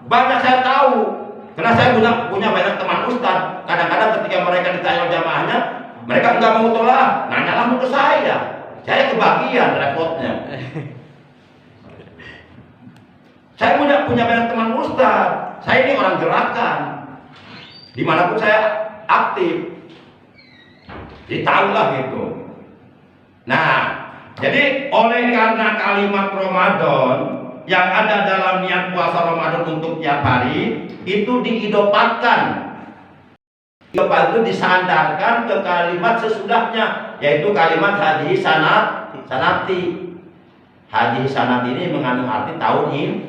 Banyak saya tahu. Karena saya punya banyak teman ustaz. Kadang-kadang ketika mereka ditanya jamaahnya, mereka enggak mau mutolaah, nanyalah ke saya. Saya kebagian repotnya. Saya punya banyak teman ustaz. Saya ini orang gerakan. Dimanapun saya aktif, jadi tahulah gitu. Nah, jadi oleh karena kalimat Ramadan yang ada dalam niat puasa Ramadan untuk tiap hari itu diidopatkan. Idopat itu disandarkan ke kalimat sesudahnya, yaitu kalimat hadis sanati. Hadis sanati ini mengandung arti tahun ini.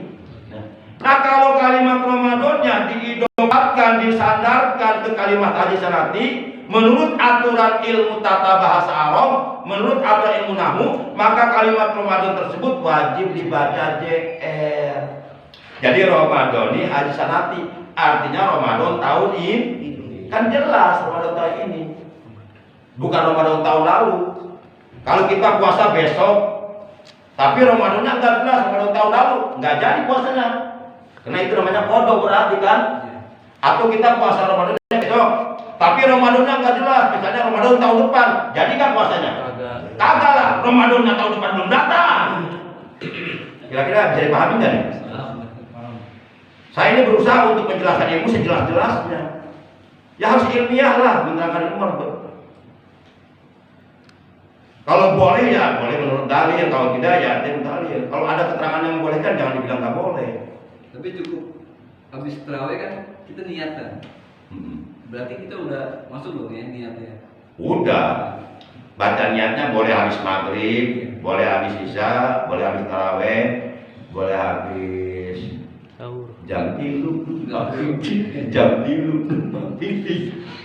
Nah kalau kalimat Ramadannya diidopatkan, disandarkan ke kalimat hadis sanati, menurut aturan ilmu tata bahasa Arab, menurut aturan ilmu nahwu, maka kalimat Ramadan tersebut wajib dibaca JR. Jadi Ramadhani hadis sanati, artinya Ramadan tahun ini. Kan jelas Ramadan tahun ini, bukan Ramadan tahun lalu. Kalau kita puasa besok, tapi Ramadannya nggak jelas Ramadan tahun lalu, nggak jadi puasanya. Karena itu namanya kodok berarti kan. Atau kita puasa Ramadan besok, tapi Ramadannya nggak jelas. Misalnya Ramadan tahun depan, jadi kan puasanya? Kagak lah, Ramadannya tahun depan belum datang. Kira-kira bisa dipahami nggak nih? Saya ini berusaha untuk menjelaskan ilmu sejelas-jelasnya. Ya harus ilmiah lah menerangkan ilmu. Kalau boleh ya boleh menurut dalil, kalau tidak ya tidak dalil. Kalau ada keterangan yang membolehkan jangan dibilang nggak boleh. Tapi cukup habis terawih kan kita niatan. Berarti kita udah masuk dong ya niatnya. Udah. Baca niatnya boleh habis maghrib, boleh habis isya, boleh habis tarawih, boleh habis jam tilu, jam tilu,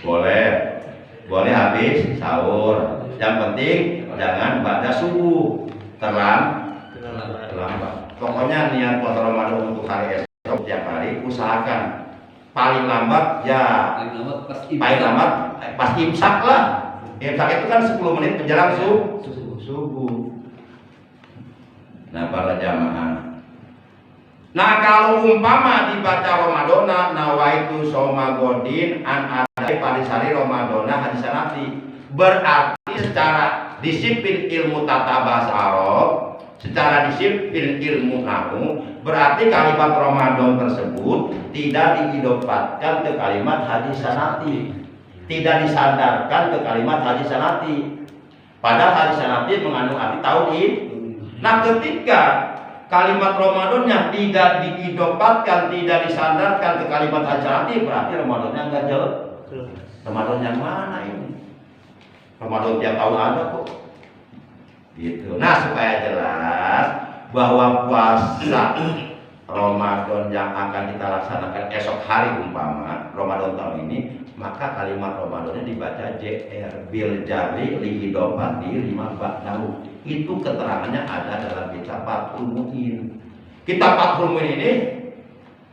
boleh habis sahur. Yang penting jangan pada subuh terlambat. Pokoknya niat puasa Ramadan untuk hari esok tiap hari usahakan paling lambat pas imsak lah. Imsak itu kan 10 menit menjelang subuh. Nah para jamaah. Nah kalau umpama dibaca Ramadana nawaitu somagodin an adai parisari Ramadana hadis sanati, berarti secara disiplin ilmu tata bahasa Arab, secara disiplin ilmu nahwu, berarti kalimat Ramadan tersebut tidak diidopatkan ke kalimat hadis sanati, tidak disandarkan ke kalimat hadis sanati. Padahal hadis sanati mengandung arti tauhid. Nah ketika kalimat Ramadannya tidak diidopatkan, tidak disandarkan ke kalimat hadis sanati, berarti Ramadannya enggak jelas. Ramadan yang mana ini? Ramadan tiap tahun ada kok. Gitu. Nah supaya jelas bahwa puasa Ramadan yang akan kita laksanakan esok hari umpama Ramadan tahun ini, maka kalimat Ramadannya dibaca JR bil jari liidopati lima ba'dahu. Itu keterangannya ada dalam kitab Fathul Mu'in. Kitab Fathul Mu'in ini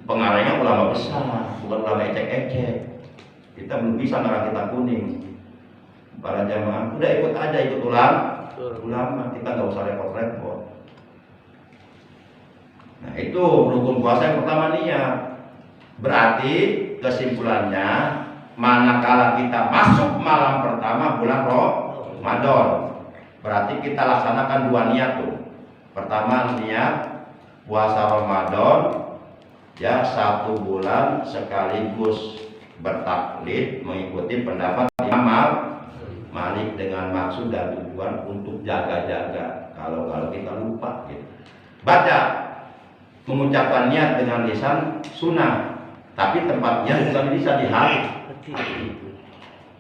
pengarangnya ulama besar, bukan ulama ecek-ecek. Kita belum bisa ngarang kitab kuning. Para jamaah udah ikut aja, ikut ulama, kita nggak usah repot-repot. Nah itu rukun puasa yang pertama niat. Berarti kesimpulannya, manakala kita masuk malam pertama bulan Ramadan, berarti kita laksanakan dua niat tuh. Pertama niat puasa Ramadan, ya 1 bulan sekaligus bertaklid mengikuti pendapat Imam Malik dengan maksud dan tujuan untuk jaga-jaga. Kalau kita lupa gitu. Baca, mengucapkan niat dengan lisan sunnah, tapi tempatnya bukan lisan di hati.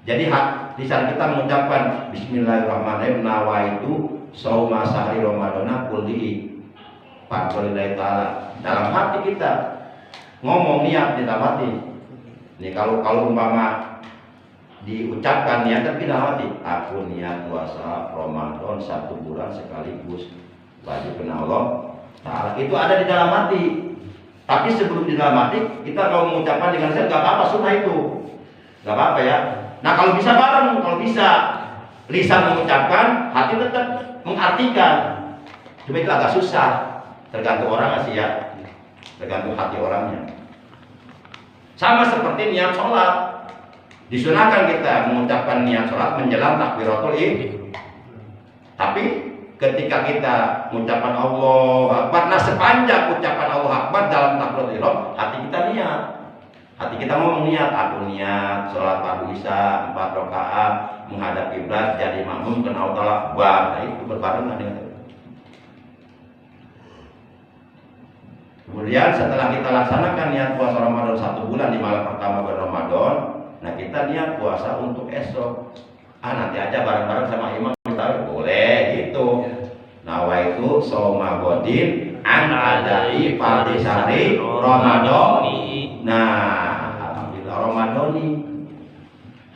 Jadi lisan kita mengucapkan Bismillahirrahmanirrahim, nawaitu shauma syahri Ramadana kulli fadlillahi ta'ala. Dalam hati kita ngomong niat di dalam hati. Nih kalau umpama diucapkan niat tapi dalam hati, aku niat puasa Ramadan 1 bulan sekaligus wajib kena Allah Ta'ala. Itu ada di dalam hati. Tapi sebelum di dalam hati kita kalau mengucapkan dengan lisan nggak apa-apa, sunnah itu nggak apa-apa ya. Nah kalau bisa bareng, kalau bisa lisan mengucapkan, hati tetap mengartikan. Cuma itu agak susah, tergantung orang sih ya, tergantung hati orangnya. Sama seperti niat sholat, disunahkan kita mengucapkan niat sholat menjelang takbiratul ihram. Tapi ketika kita mengucapkan Allahu Akbar, nah sepanjang ucapan Allahu Akbar dalam takbiratul ihram, hati kita niat. Hati kita ngomong niat, aku niat sholat fardu isya 4 rakaat menghadap kiblat jadi makmum kena Allah Akbar. Nah itu berbarengan dengan itu. Kemudian setelah kita laksanakan niat puasa Ramadan 1 bulan di malam pertama bulan Ramadan, nah kita niat puasa untuk esok. Nanti aja bareng-bareng sama imam kita boleh gitu. Nawaitu shauma godin an adai fardhi syahri Ramadhani. Nah, alhamdulillah Ramadhani.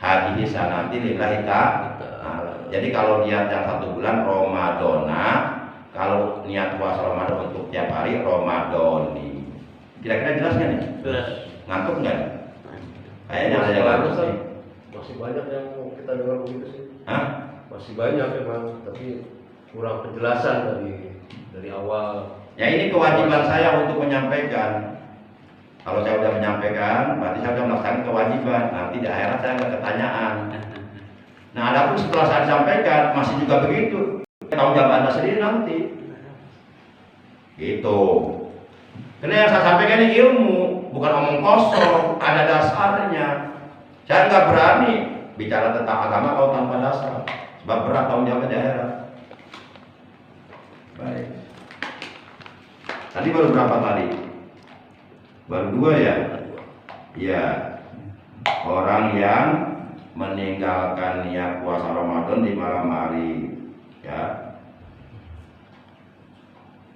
Hadhihi sanati lillahi ta'ala. Jadi kalau niat yang 1 bulan Ramadana, kalau niat puasa Ramadan untuk tiap hari Ramadhani. Kira-kira jelas nggak nih? Jelas. Ngantuk nggak? Kayaknya ada yang ngantuk sih. Masih banyak yang kita dengar begitu sih. Hah? Masih banyak memang, tapi kurang penjelasan dari awal. Ya ini kewajiban saya untuk menyampaikan. Kalau saya sudah menyampaikan, berarti saya sudah melaksanakan kewajiban. Nanti di akhirat saya nggak ketanyaan. Nah, adapun setelah saya sampaikan masih juga begitu. Tanggung jawab Anda sendiri nanti. Gitu. Karena yang saya sampaikan ini ilmu, bukan omong kosong, ada dasarnya. Saya nggak berani bicara tentang agama kalau tanpa dasar. Sebab berat tanggung jawab di akhirat. Baik. Tadi baru berapa tadi? Baru 2 ya? Ya. Orang yang meninggalkan niat puasa Ramadan di malam hari, ya.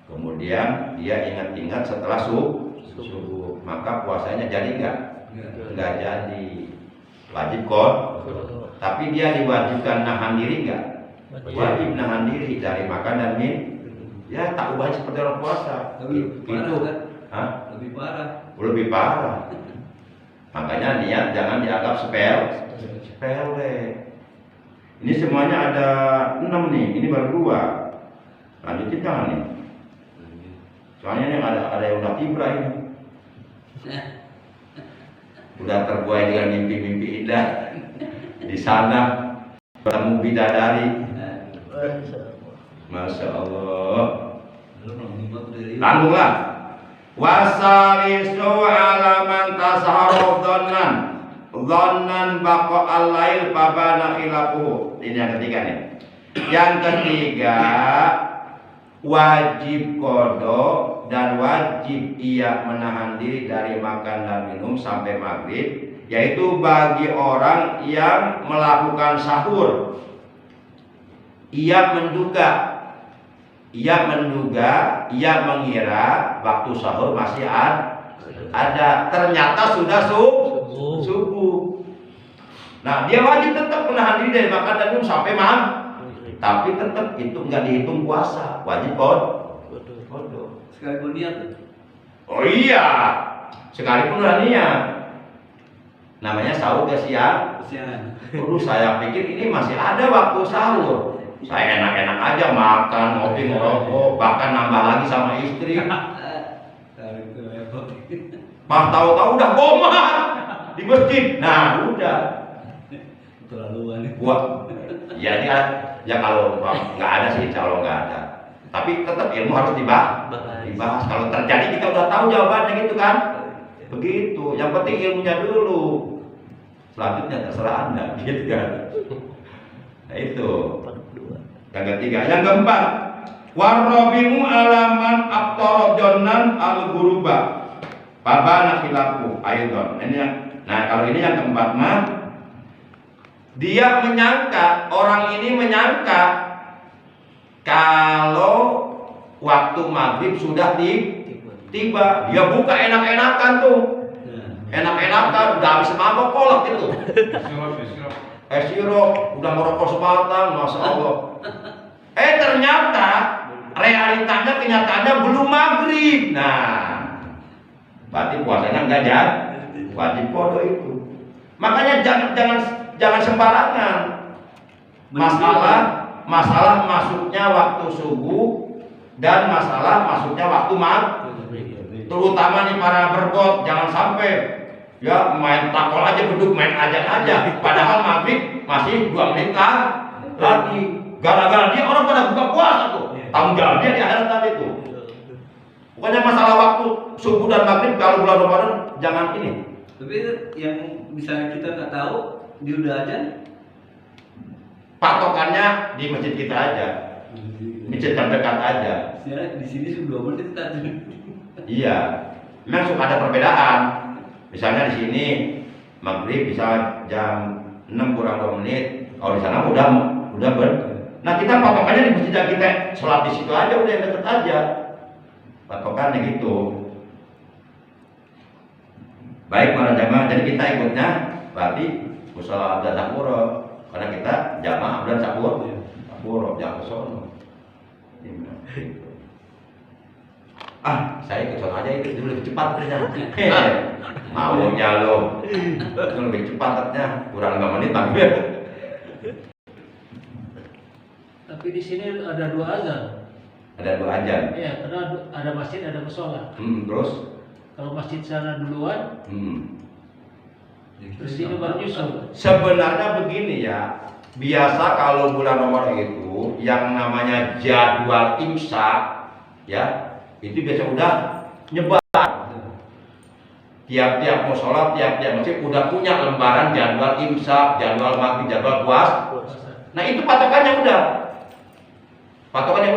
Kemudian dia ingat-ingat setelah subuh, maka puasanya jadi nggak jadi. Wajib kok. Tapi dia diwajibkan nahan diri nggak? Wajib nahan diri dari makan dan minum. Ya tak ubah seperti orang puasa. Lebih parah Itu. kan? Hah? Lebih parah. Lebih parah. Makanya niat jangan dianggap sepele. Ini semuanya ada 6 nih. Ini baru 2. Lanjutin jangan nih. Soalnya ini ada yang udah tiba ini. Udah terbuai dengan mimpi-mimpi indah. Di sana bertemu bidadari. Masya Allah. Tangguhlah. Wasalisu alaman tasaharu dhannan baqa al-lail fabana khilafu. Ini yang ketiga nih. Yang ketiga, wajib qada dan wajib ia menahan diri dari makan dan minum sampai maghrib, yaitu bagi orang yang melakukan sahur. Ia mengira waktu sahur masih ada, ternyata sudah subuh. Nah, dia wajib tetap menahan diri dari makan dan minum sampai maghrib. Tapi tetap itu nggak dihitung puasa, wajib qada. Sekalipun niat. Oh iya, sekalipun udah niat. Namanya sahur kesian. Dulu saya pikir ini masih ada waktu sahur. Saya enak-enak aja makan, ngopi, ngerokok, bahkan nambah lagi sama istri. Pas tahu-tahu udah koma di masjid. Nah, udah. Terlaluan. Buat. Ya kalau nggak ada sih, insya Allah nggak ada. Tapi tetap ilmu harus dibahas. Kalau terjadi kita udah tahu jawabannya gitu kan. Begitu. Yang penting ilmunya dulu. Selanjutnya terserah Anda, gitu kan. Nah itu. 42. Yang ketiga, yang keempat, warabi'u alaman aktara jonnan al-guruba. Babana khilafu aidon. Ini yang, nah kalau ini yang keempat mah dia menyangka, orang ini menyangka kalau waktu maghrib sudah tiba, dia buka enak-enakan tuh, enak-enakan, udah habis mabok kolak gitu, sirop, udah merokok sebatang, masya Allah. Ternyata realitanya, kenyataannya belum maghrib. Nah, berarti puasanya enggak jadi, wajib qada itu. Makanya jangan sembarangan. Masalah masuknya waktu subuh dan masalah masuknya waktu maghrib. Terutama nih para berbot, jangan sampai ya main takol aja, beduk main aja. Padahal maghrib masih 2 menit lagi. Gara-gara dia orang pada buka puasa tuh. Tanggung jawab dia di akhirat tadi itu. Pokoknya masalah waktu subuh dan maghrib kalau bulan Ramadan jangan ini. Tapi yang misalnya kita nggak tahu dia udah aja, Patokannya di masjid kita aja, masjid terdekat aja. di sini sudah 2 menit tadi. Iya, memang suka ada perbedaan. Misalnya di sini maghrib bisa jam 6 kurang 2 menit. Kalau di sana udah ber. Nah kita patokannya di masjid kita, sholat di situ aja udah yang deket aja. Patokannya gitu. Baik para jamaah, jadi kita ikutnya berarti musala dan sahur, karena kita jamaah dan sahur, jangan kesono. Saya ikut sono aja, itu lebih cepat ternyata. Maunya lo, itu lebih cepat ternyata, kurang 5 menit maghrib. Tapi di sini ada 2 azan. Ada 2 ajan. Iya, karena ada masjid, ada musola. Terus? Kalau masjid sana duluan, terus ini baru nyusul. Sebenarnya begini ya, biasa kalau bulan Ramadan itu yang namanya jadwal imsak ya, itu biasa udah nyebar. Tiap-tiap musola, tiap-tiap masjid udah punya lembaran jadwal imsak, jadwal maghrib, jadwal puasa. Nah itu patokannya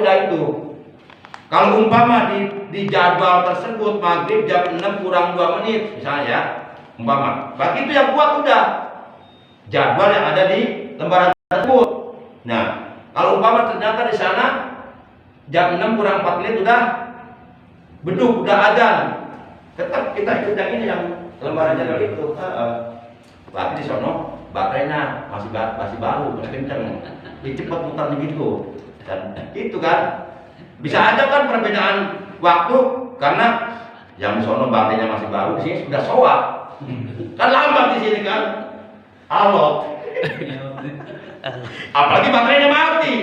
udah itu. Kalau umpama di jadwal tersebut maghrib jam 6 kurang 2 menit misalnya ya, umpama, berarti itu yang buat udah jadwal yang ada di lembaran tersebut. Nah, kalau umpama ternyata di sana jam 6 kurang 4 menit udah beduk, udah adzan, tetap kita ikut yang ini, yang lembaran jadwal itu. Berarti di sono baterainya masih baru, masih kenceng, cepat mutarnya gitu. Dan itu kan bisa aja kan perbedaan waktu, karena yang di sono baterainya masih baru, di sini sudah soak. Kan lambat di sini kan, alot. Apalagi baterainya mati,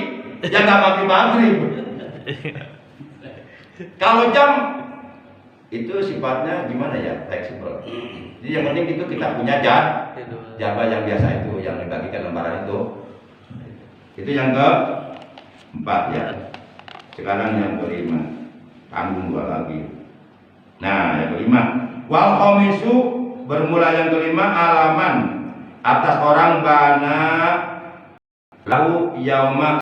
yang nggak maghrib. Kalau jam itu sifatnya gimana ya, fleksibel. Jadi yang penting itu kita punya jadwal yang biasa itu, yang dibagikan lembaran itu. Itu yang keempat ya. Sekarang yang kelima, tanggung 2 lagi. Nah yang kelima, wal khamisu, bermula yang kelima, alaman atas orang bana lahu yauma